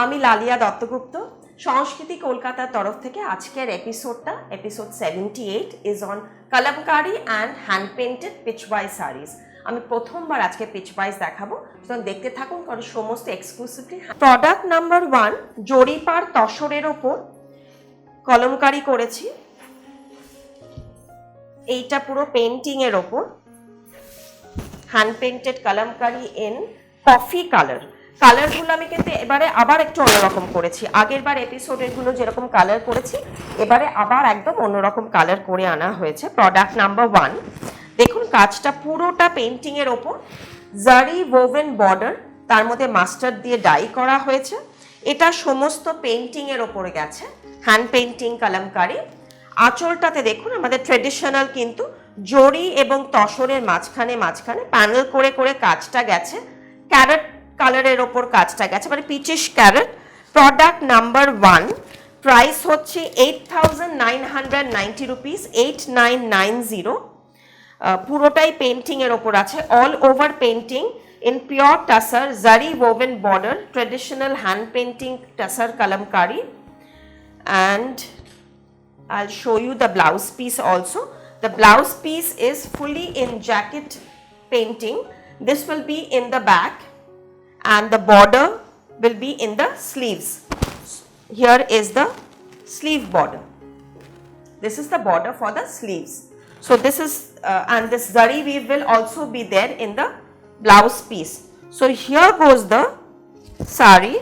আমি লালিয়া দত্তগুপ্ত সংস্কৃতি কলকাতার তরফ থেকে আজকের episode 78 is on Kalamkari and hand painted pitch wise saris. আমি প্রথমবার আজকে পিচ ওয়াইজ দেখাবো, সুতরাং দেখতে থাকুন কারণ সমস্ত এক্সক্লুসিভলি। প্রোডাক্ট নাম্বার 1, জরিপার তসরের ওপর কলমকারি করেছি। এইটা পুরো পেন্টিং এর ওপর hand painted kalamkari in coffee colour. কালারগুলো আমি কিন্তু এবারে আবার একটু অন্যরকম করেছি। আগের বার এপিসোডেরগুলো যেরকম কালার করেছি এবারে আবার একদম অন্যরকম কালার করে আনা হয়েছে। প্রোডাক্ট নাম্বার 1, দেখুন কাজটা পুরোটা পেন্টিং এর ওপর জারি ওভেন বর্ডার, তার মধ্যে মাস্টার্ড দিয়ে ডাই করা হয়েছে। এটা সমস্ত পেন্টিং এর ওপরে গেছে হ্যান্ড পেন্টিং কলমকারি। আঁচলটাতে দেখুন আমাদের ট্রেডিশনাল কিন্তু জরি এবং তসরের মাঝখানে প্যানেল করে করে কাজটা গেছে। ক্যারেট কালারের ওপর কাজটা গেছে, মানে পিচিশ ক্যারেট। প্রোডাক্ট নাম্বার 1, প্রাইস হচ্ছে 8,990 রুপিস, 8990। পুরোটাই পেন্টিং এর ওপর আছে, all over painting in pure tussar zari woven border, traditional hand painting tussar kalamkari. And I'll show you the blouse piece also. The blouse piece is fully in jacket painting. This will be in the back and the border will be in the sleeves. Here is the sleeve border. This is the border for the sleeves. So this is and this zari weave will also be there in the blouse piece. So here goes the sari.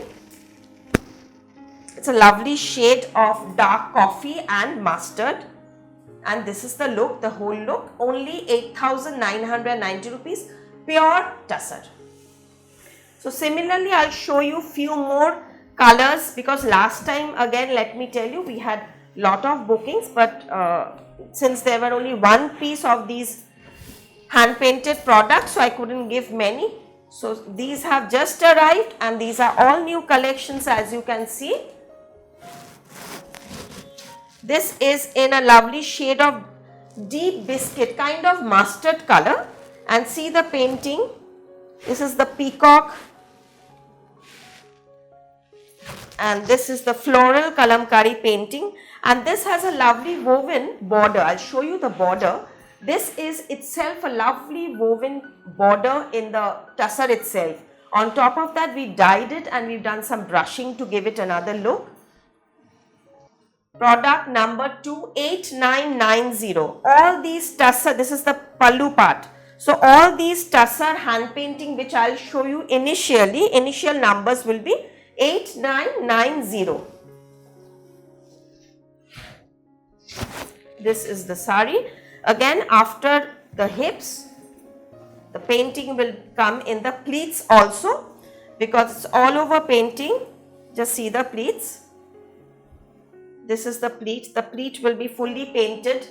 It's a lovely shade of dark coffee and mustard, and this is the look, the whole look. Only 8,990 rupees, pure tussar. So similarly I'll show you few more colors, because last time, again let me tell you, we had lot of bookings, but since there were only one piece of these hand painted products, so I couldn't give many. So these have just arrived and these are all new collections, as you can see. This is in a lovely shade of deep biscuit, kind of mustard color, and see the painting. This is the peacock and this is the floral kalamkari painting, and this has a lovely woven border. I'll show you the border. This is itself a lovely woven border in the tussar itself. On top of that we dyed it and we've done some brushing to give it another look. Product number 2, 8990. All these tussar, this is the pallu part. So all these tussar hand painting which I'll show you initial numbers will be 8990. This is the sari. Again, after the hips, the painting will come in the pleats also, because it's all over painting. Just see the pleats. This is the pleat. The pleat will be fully painted.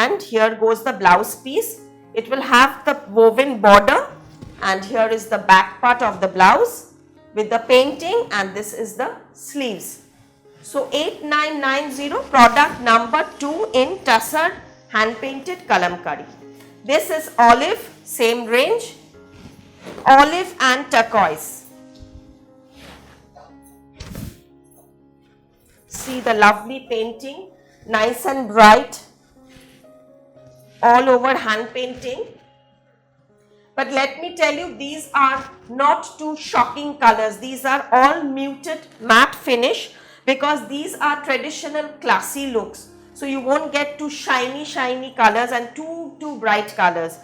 And here goes the blouse piece. It will have the woven border, and here is the back part of the blouse with the painting, and this is the sleeves. So 8990, product number 2 in tussar hand painted kalamkari. This is olive, same range, olive and turquoise. See the lovely painting, nice and bright, all over hand painting. But let me tell you, these are not too shocking colors. These are all muted matte finish, because these are traditional classy looks. So you won't get too shiny colors and too bright colors.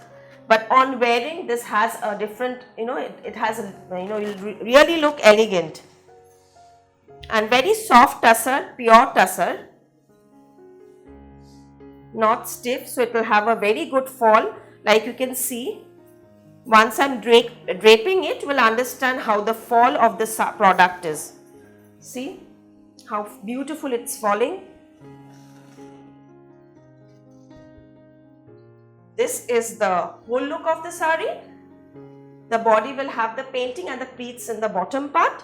But on wearing, this has a different, it has a, you'll really look elegant. And very soft tussar, pure tussar, not stiff, so it will have a very good fall. Like you can see, once I'm draping it, you will understand how the fall of the product is. See how beautiful it's falling. This is the whole look of the sari. The body will have the painting and the pleats in the bottom part.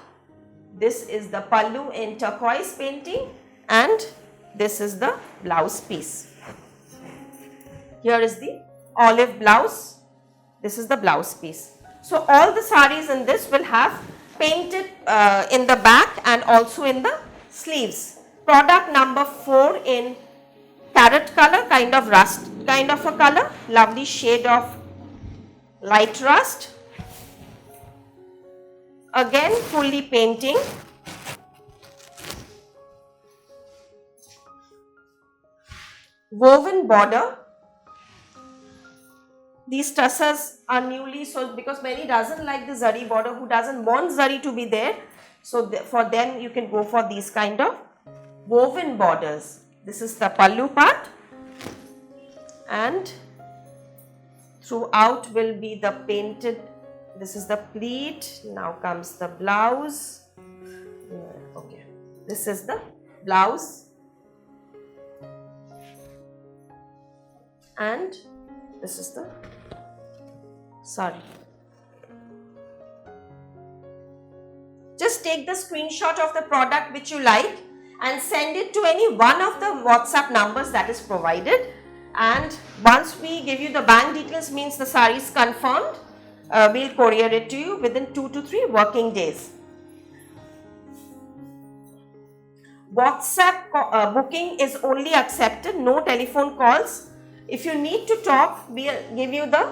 This is the pallu in turquoise painting, and this is the blouse piece. Here is the olive blouse. This is the blouse piece. So all the saris in this will have painted in the back and also in the sleeves. Product number 4 in carrot color, kind of rust kind of a color, lovely shade of light rust. Again fully painting. Woven border. These tussars are newly, so because many doesn't like the zari border, who doesn't want zari to be there, so for them you can go for these kind of woven borders. This is the pallu part and throughout will be the painted, this is the pleat, now comes the blouse. Okay, this is the blouse and this is the sari. Just take the screenshot of the product which you like and send it to any one of the WhatsApp numbers that is provided, and once we give you the bank details, means the sari is confirmed, we'll courier it to you within 2 to 3 working days. WhatsApp booking is only accepted, no telephone calls. If you need to talk, we'll give you the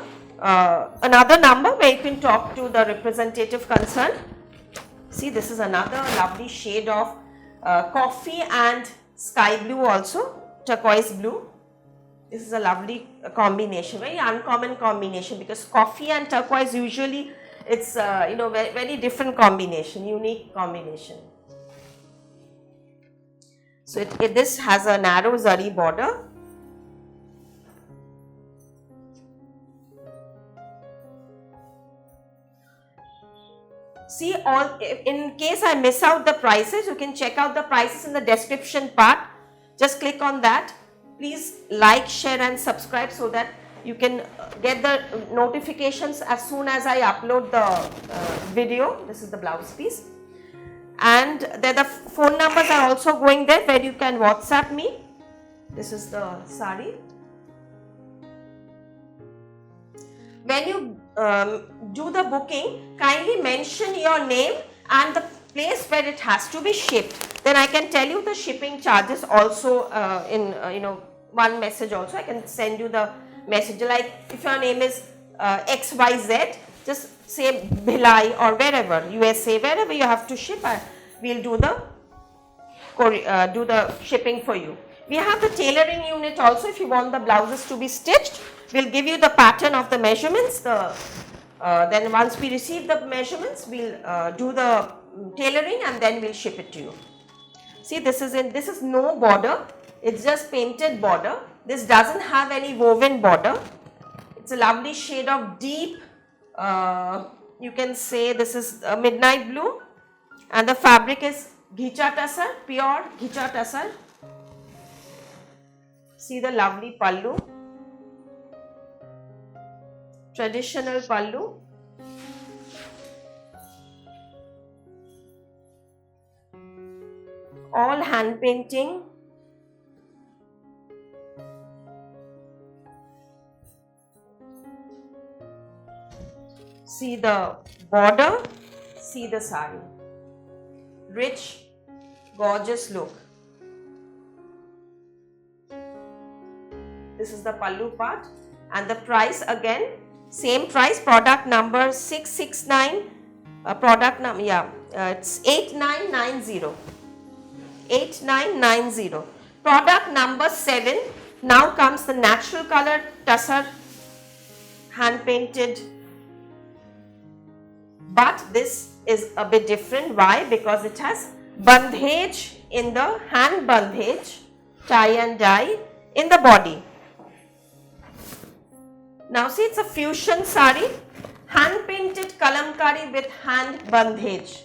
another number where you can talk to the representative concerned. See, this is another lovely shade of coffee and sky blue, also turquoise blue. This is a lovely combination, very uncommon combination, because coffee and turquoise usually it's very, very different combination, unique combination. So this has a narrow zari border. See, all, in case I miss out the prices, you can check out the prices in the description part. Just click on that. Please like, share and subscribe so that you can get the notifications as soon as I upload the video. This is the blouse piece. And there the phone numbers are also going there where you can WhatsApp me. This is the sari. When you do the booking, kindly mention your name and the place where it has to be shipped. Then I can tell you the shipping charges also in one message also. I can send you the message, like if your name is XYZ, just say Bhilai or wherever, USA, wherever you have to ship, we'll do the shipping for you. We have the tailoring unit also. If you want the blouses to be stitched, we'll give you the pattern of the measurements. Then once we receive the measurements, we'll do the tailoring and then we'll ship it to you. See, this is no border. It's just painted border. This doesn't have any woven border. It's a lovely shade of deep, you can say this is a midnight blue, and the fabric is ghicha tussar, pure ghicha tussar. See the lovely pallu, traditional pallu. All hand painting. See the border, see the sari. Rich, gorgeous look. This is the pallu part, and the price again, same price, product number 669, product number, it's 8990. 8990. Product number 7. Now comes the natural color tussar, hand painted. But this is a bit different. Why? Because it has bandhej in the hand, bandhej, tie and dye in the body. Now see, it's a fusion sari, hand painted kalamkari with hand bandhej.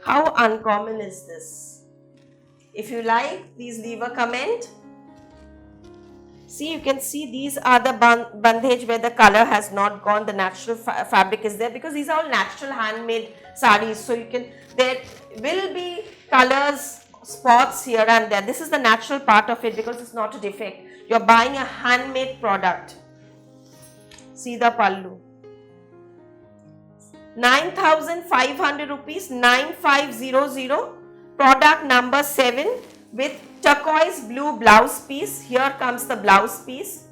How uncommon is this? If you like, please leave a comment. See, you can see these are the bandhej where the color has not gone, the natural fabric is there, because these are all natural handmade saris. So you can, there will be colors, spots here and there. This is the natural part of it because it's not a defect. You're buying a handmade product. See the pallu. 9,500 rupees, 9500. Product number 7 with turquoise blue blouse piece. Here comes the blouse piece.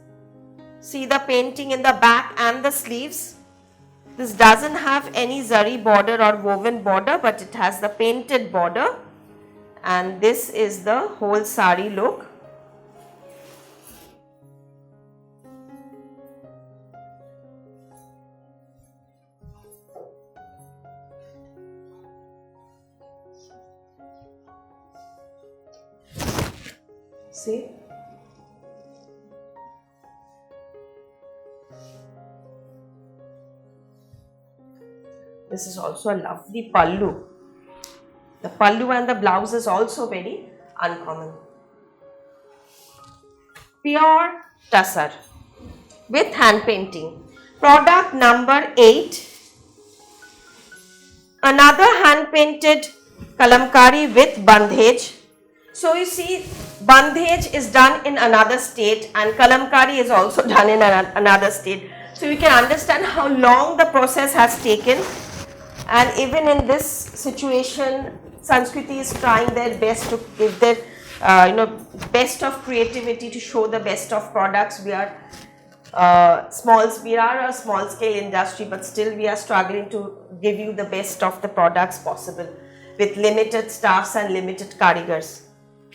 See the painting in the back and the sleeves. This doesn't have any zari border or woven border, but it has the painted border, and this is the whole sari look. See? This is also a lovely pallu. The pallu and the blouse is also very uncommon. Pure tussar with hand painting. Product number 8. Another hand painted kalamkari with bandhej. So you see, bandhej is done in another state and kalamkari is also done in another state. So you can understand how long the process has taken. And even in this situation, Sanskriti is trying their best to give their best of creativity to show the best of products. We are a small scale industry, but still we are struggling to give you the best of the products possible with limited staffs and limited karigars.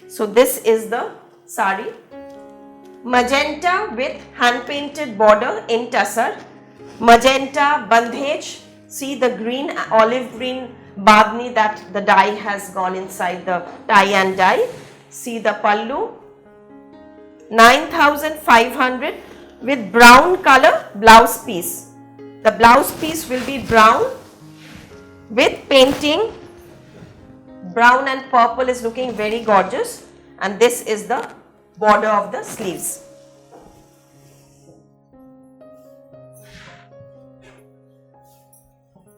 So this is the sari. Magenta with hand painted border in tussar. Magenta bandhej. See the green, olive green badni that the dye has gone inside the tie and dye. See the pallu. 9,500 with brown color blouse piece. The blouse piece will be brown with painting. Brown and purple is looking very gorgeous, and this is the border of the sleeves.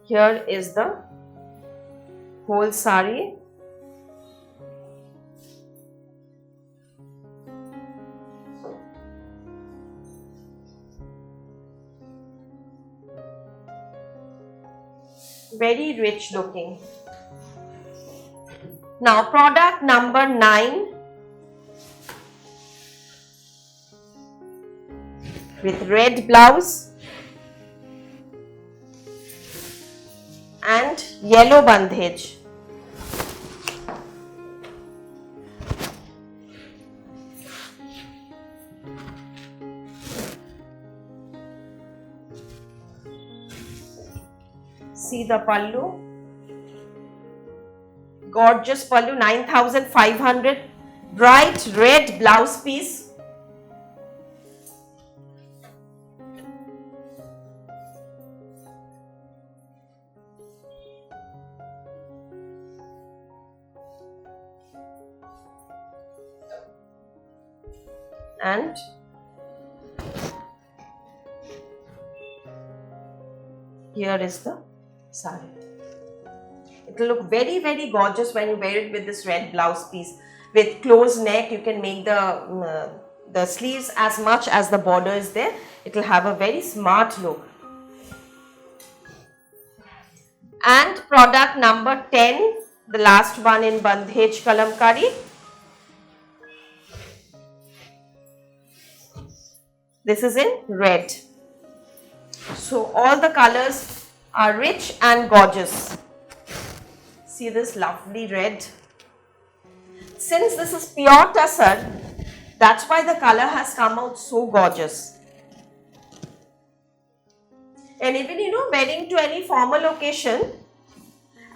Here is the whole sari. Very rich looking. Now product number 9 with red blouse and yellow bandhej. See the pallu. Gorgeous pallu, 9,500. Bright red blouse piece. And here is the sari. It will look very, very gorgeous when you wear it with this red blouse piece. With closed neck, you can make the sleeves as much as the border is there. It will have a very smart look. And product number 10, the last one in bandhej kalamkari. This is in red. So all the colors are rich and gorgeous. See this lovely red. Since this is pure tussar, that's why the color has come out so gorgeous. And even wearing to any formal occasion,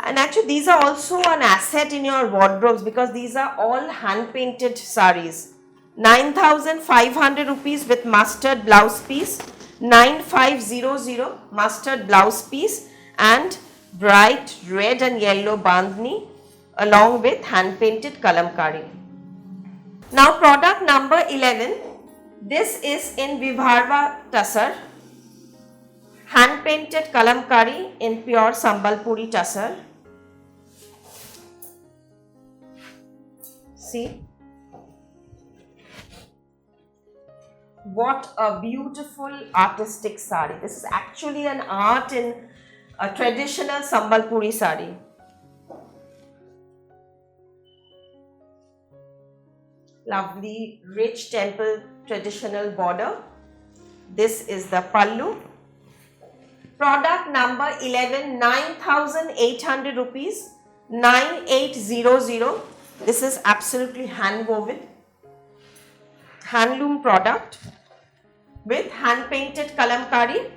and actually these are also an asset in your wardrobes because these are all hand painted saris. 9,500 rupees with mustard blouse piece, 9,500 mustard blouse piece and bright red and yellow bandhni along with hand painted kalamkari. Now product number 11, this is in Vibharva tussar, hand painted kalamkari in pure Sambalpuri tussar. See, what a beautiful artistic sari. This is actually an art in a traditional Sambalpuri sari. Lovely, rich temple traditional border. This is the pallu. Product number 11, 9,800 rupees, 9800. This is absolutely hand woven, handloom product with hand painted kalamkari.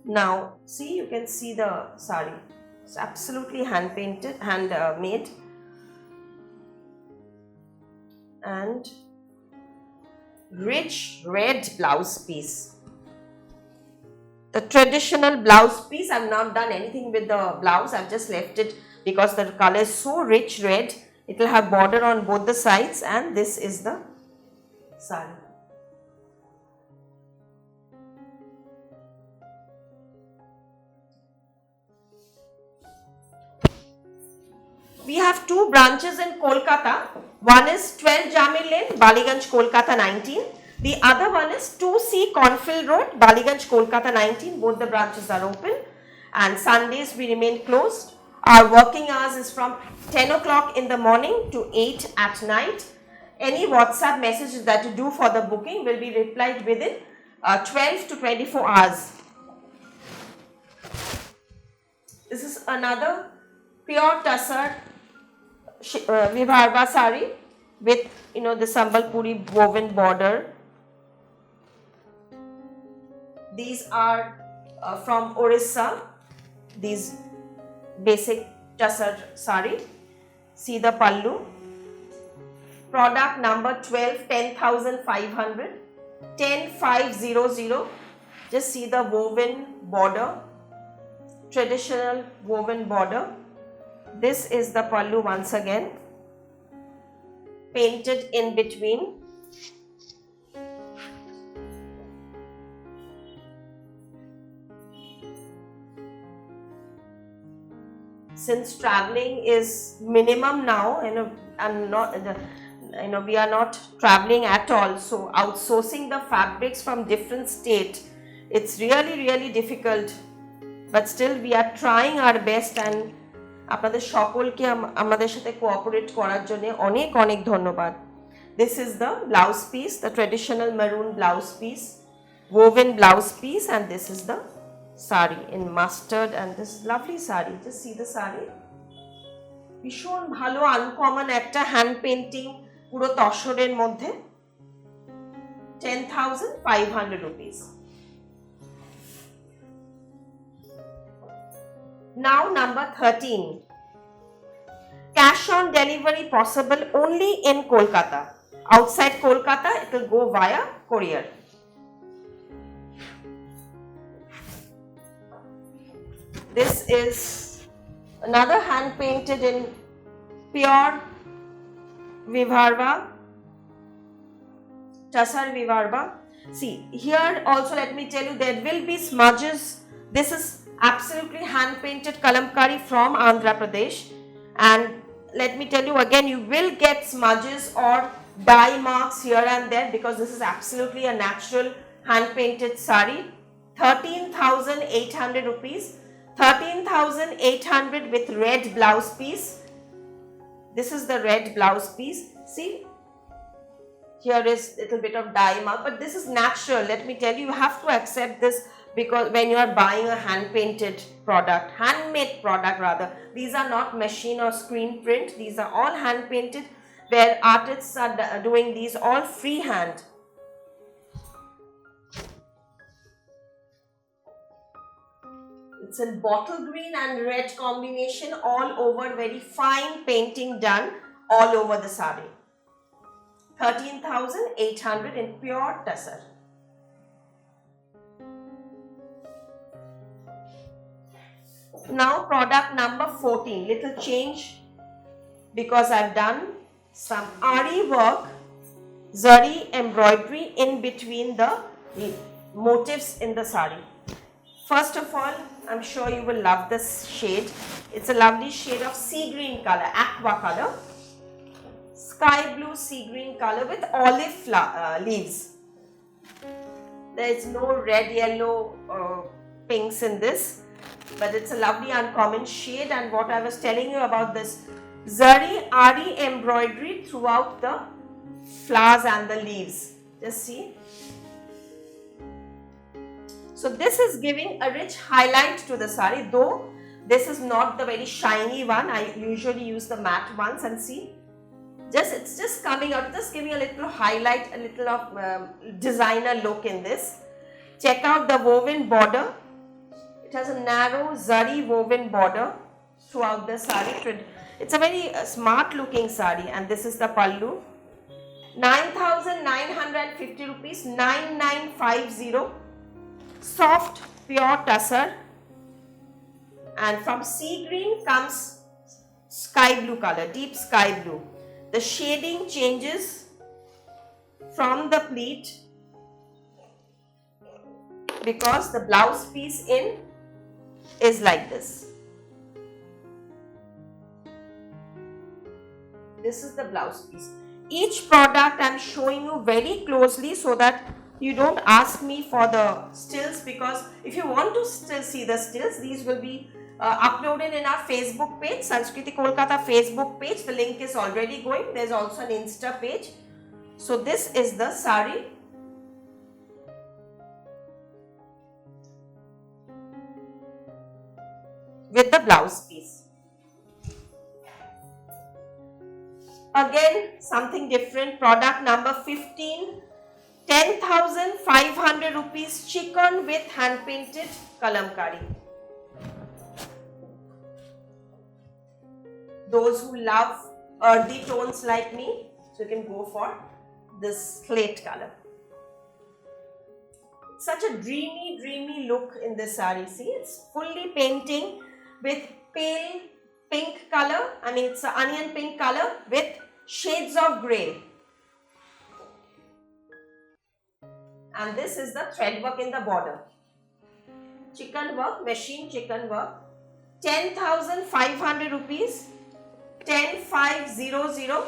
Now, see, you can see the sari. It's absolutely hand painted, hand made. And rich red blouse piece. The traditional blouse piece, I've not done anything with the blouse, I've just left it because the color is so rich red. It will have border on both the sides, and this is the sari. We have two branches in Kolkata. One is 12 Jamir Lane, Baliganj, Kolkata 19. The other one is 2C Cornfield Road, Baliganj, Kolkata 19. Both the branches are open, and Sundays we remain closed. Our working hours is from 10 o'clock in the morning to 8 at night. Any WhatsApp messages that you do for the booking will be replied within 12 to 24 hours. This is another pure tussar Vibharva sari with the Sambalpuri woven border. These are from Orissa, these basic tussar sari. See the pallu. Product number 12, 10,500, 10,500. Just see the woven border, traditional woven border. This is the pallu once again, painted in between. Since traveling is minimum now, we are not traveling at all, so outsourcing the fabrics from different state, it's really difficult, but still we are trying our best, and আপনাদের সকলকে আমাদের সাথে cooperate করার জন্য অনেক অনেক ধন্যবাদ. This is the blouse piece, the traditional maroon blouse piece, woven blouse piece, and this is the sari in mustard, and this lovely sari. Just see the sari. ভীষণ ভালো আনকমন একটা হ্যান্ড পেইন্টিং পুরো তসরের মধ্যে. 10,500 rupees. Now number 13. Cash on delivery possible only in Kolkata. Outside Kolkata, it will go via courier. This is another hand painted in pure Vibharva, Tussar Vibharva. See, here also let me tell you there will be smudges. This is absolutely hand painted kalamkari from Andhra Pradesh, and let me tell you again, you will get smudges or dye marks here and there because this is absolutely a natural hand painted sari. 13,800 rupees. 13,800 with red blouse piece. This is the red blouse piece. See, here is little bit of dye mark, but this is natural. Let me tell you, you have to accept this because when you are buying a hand painted product, handmade product rather, these are not machine or screen print. These are all hand painted, where artists are doing these all freehand. It's in bottle green and red combination all over, very fine painting done all over the sari. 13,800 in pure tussar. Now product number 14, little change because I've done some Ari work, zari embroidery in between the motifs in the sari. First of all, I'm sure you will love this shade. It's a lovely shade of sea green color, aqua color, sky blue sea green color with olive leaves. There is no red, yellow pinks in this, but it's a lovely uncommon shade. And what I was telling you about this zari ari embroidery throughout the flowers and the leaves. Just see. So this is giving a rich highlight to the sari, though this is not the very shiny one. I usually use the matte ones, and see, it's just coming out, just giving a little highlight, a little of designer look in this. Check out the woven border. It has a narrow zari woven border throughout the sari. It's a very smart looking sari, and this is the pallu. 9,950 rupees, 9950. Soft pure tussar, and from sea green comes sky blue color, deep sky blue. The shading changes from the pleat because the blouse piece in is like this. This is the blouse piece. Each product I am showing you very closely so that you don't ask me for the stills, because if you want to still see the stills, these will be uploaded in our Facebook page, Sanskriti Kolkata Facebook page. The link is already going. There's also an Insta page. So this is the sari. With the blouse piece. Again, something different. Product number 15. 10,500 rupees, chicken with hand painted kalamkari. Those who love earthy tones like me, so you can go for this slate color. Such a dreamy look in this saree. See, it's fully painting with pale pink color. I mean, it's an onion pink color with shades of grey. And this is the thread work in the border. Chicken work, machine chicken work. 10,500 rupees. 10,500.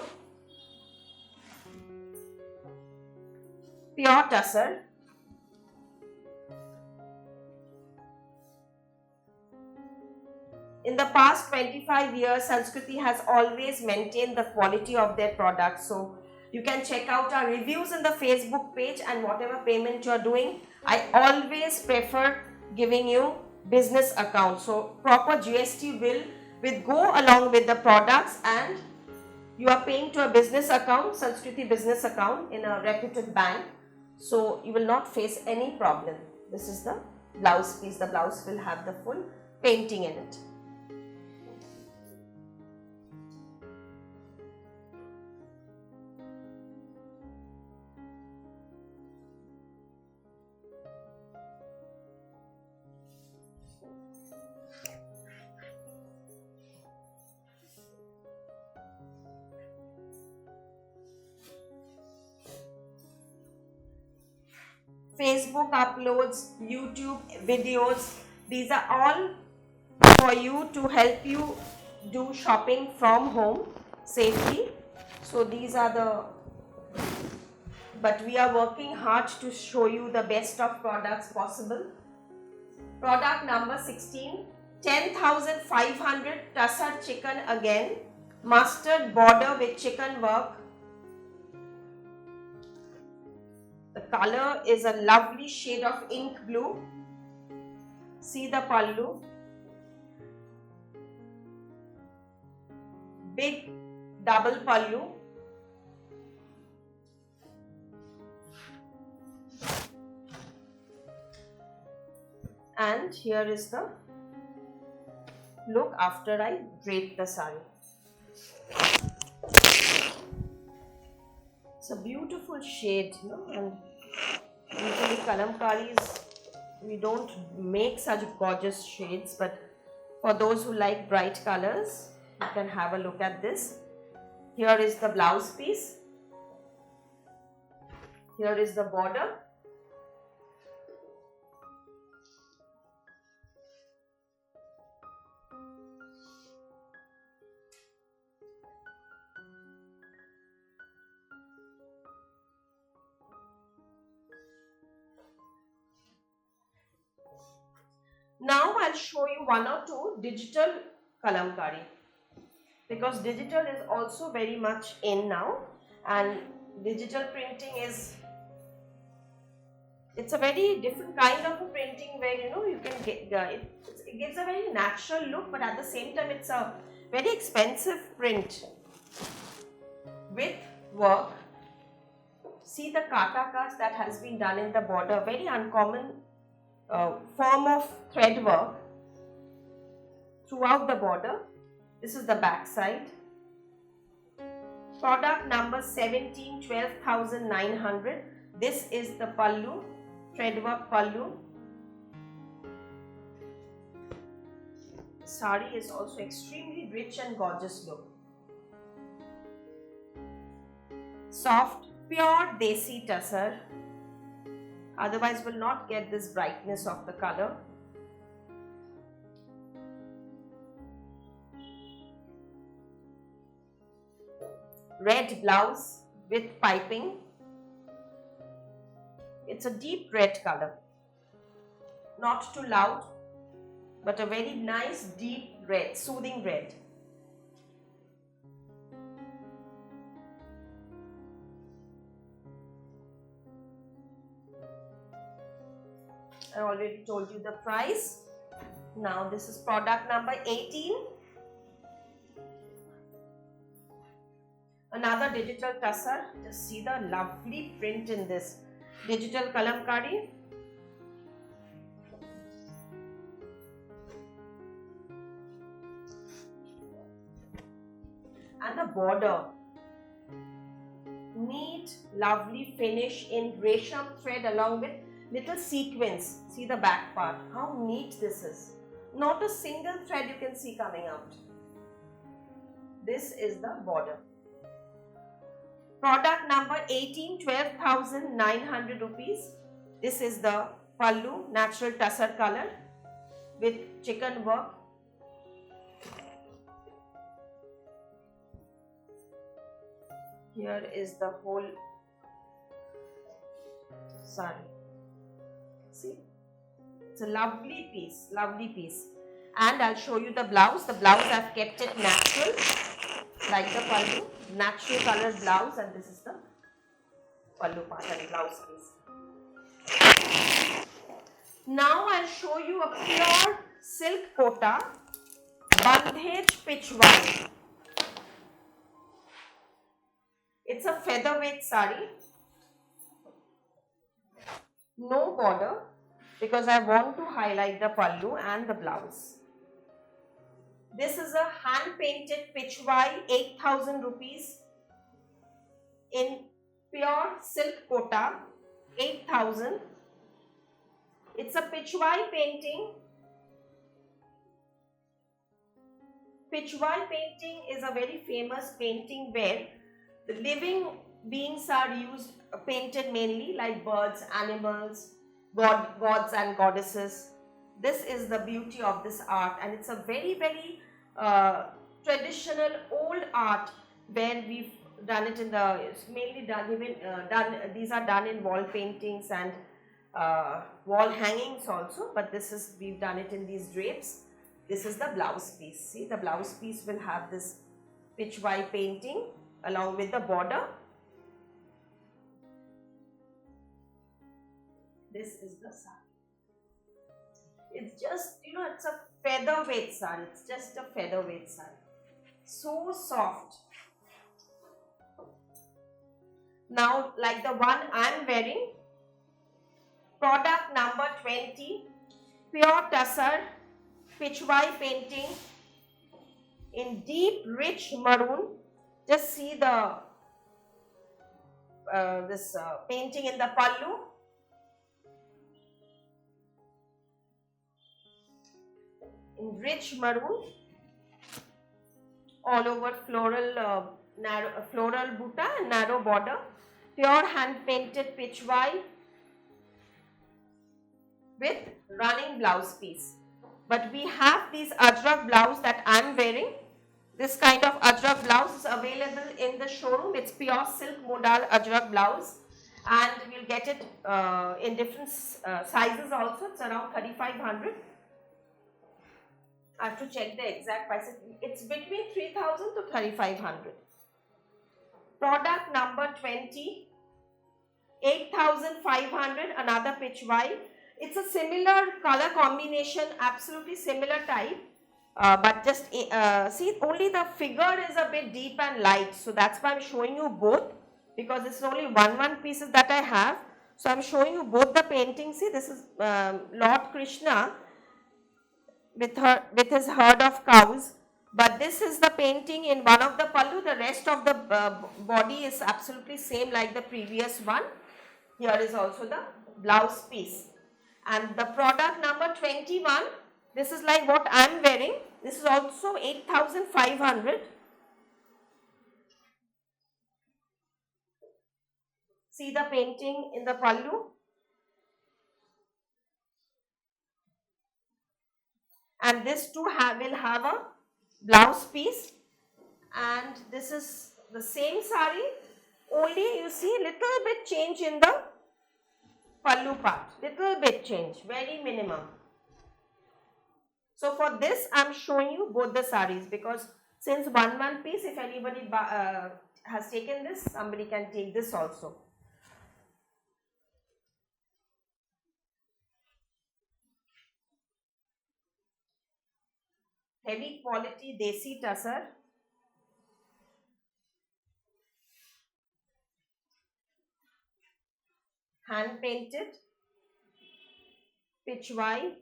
Pure tussar. In the past 25 years, Sanskriti has always maintained the quality of their products. So you can check out our reviews in the Facebook page, and whatever payment you are doing, I always prefer giving you business account. So proper GST bill will go along with the products, and you are paying to a business account, Sanskriti business account in a reputed bank. So you will not face any problem. This is the blouse piece. The blouse will have the full painting in it. Facebook uploads, YouTube videos, these are all for you to help you do shopping from home safely. So these are but we are working hard to show you the best of products possible. Product number 16, 10,500 tussar chicken again, mustard border with chicken work. The color is a lovely shade of ink blue. See the pallu. Big double pallu. And here is the look after I drape the saree. It's a beautiful shade, and usually kalamkaris, we don't make such gorgeous shades, but for those who like bright colors, you can have a look at this. Here is the blouse piece. Here is the border. I'll show you one or two digital kalamkari, because digital is also very much in now, and digital printing is, it's a very different kind of a printing where you can get it gives a very natural look, but at the same time it's a very expensive print with work. See the katakas that has been done in the border, very uncommon form of thread work throughout the border. This is the back side. Product number 17, 12,900. This is the pallu, thread work pallu. Sari is also extremely rich and gorgeous look. Soft, pure desi tussar. Otherwise will not get this brightness of the color. Red blouse with piping. It's a deep red color. Not too loud, but a very nice deep red, soothing red. I already told you the price. Now this is product number 18. Another digital tussar. Just see the lovely print in this digital kalamkari. And the border. Neat, lovely finish in resham thread along with little sequins. See the back part. How neat this is. Not a single thread you can see coming out. This is the border. Product number 18, 12,900 rupees. This is the pallu, natural tussar color with chicken work. Here is the whole sari. See, it's a lovely piece, lovely piece. And I'll show you the blouse. The blouse I've kept it natural, like the pallu, natural colored blouse, and this is the pallu part and blouse piece. Now I'll show you a pure silk kota, bandhej pichwai. It's a featherweight sari. No border, because I want to highlight the pallu and the blouse. This is a hand painted pichwai, 8,000 rupees in pure silk kota, 8,000. It's a pichwai painting. Pichwai painting is a very famous painting where the living beings are used, painted mainly like birds, animals, gods and goddesses. This is the beauty of this art, and it's a very, very traditional old art where we've done it in the, it's mainly done, these are done in wall paintings and wall hangings also, but this is, we've done it in these drapes. This is the blouse piece. See, the blouse piece will have this pichwai painting along with the border. This is the sari. It's just, it's a featherweight sari. It's just a featherweight sari. So soft. Now, like the one I'm wearing, product number 20, pure tussar, pichwai painting in deep rich maroon. Just see the this painting in the pallu. In rich maroon, all over floral, floral butta and narrow border, pure hand painted pichwai with running blouse piece. But we have these ajrak blouse that I am wearing. This kind of ajrak blouse is available in the showroom. It's pure silk modal ajrak blouse, and we'll get it in different sizes also. It's around 3,500. I have to check the exact prices. It's between 3,000 to 3,500. Product number 20, 8,500, another pitch white. It's a similar color combination, absolutely similar type. But just see, only the figure is a bit deep and light, so that's why I'm showing you both, because it's only one pieces that I have. So I'm showing you both the paintings. See, this is Lord Krishna with his herd of cows, but this is the painting in one of the pallu. The rest of the body is absolutely same like the previous one. Here is also the blouse piece, and the product number 21, this is like what I am wearing. This is also 8,500. See the painting in the pallu, and this too will have a blouse piece, and this is the same sari, only you see little bit change in the pallu part, little bit change, very minimum. So for this I am showing you both the saris, because since one piece, if anybody has taken this, somebody can take this also. Heavy quality desi tussar, hand painted, pitch white,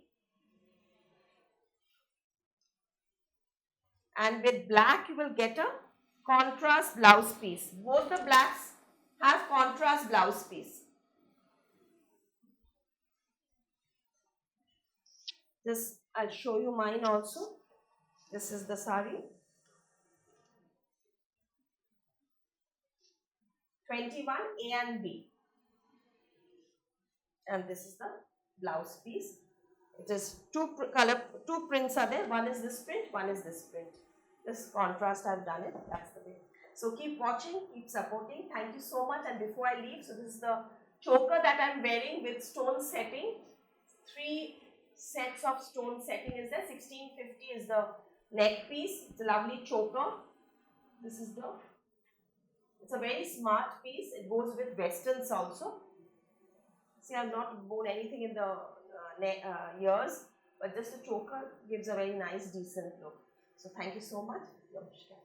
and with black you will get a contrast blouse piece. Both the blacks have contrast blouse piece. This I'll show you mine also. This is the sari. 21 A and B. And this is the blouse piece. It is two prints are there. One is this print, one is this print. This contrast I've done it. That's the way. So keep watching, keep supporting. Thank you so much. And before I leave, so this is the choker that I'm wearing with stone setting. 3 sets of stone setting is there. 1650 is the neck piece. It's a lovely choker. This is the, it's a very smart piece. It goes with westerns also. See, I've not worn anything in the ears, but just a choker gives a very nice, decent look. So thank you so much. Namaskar.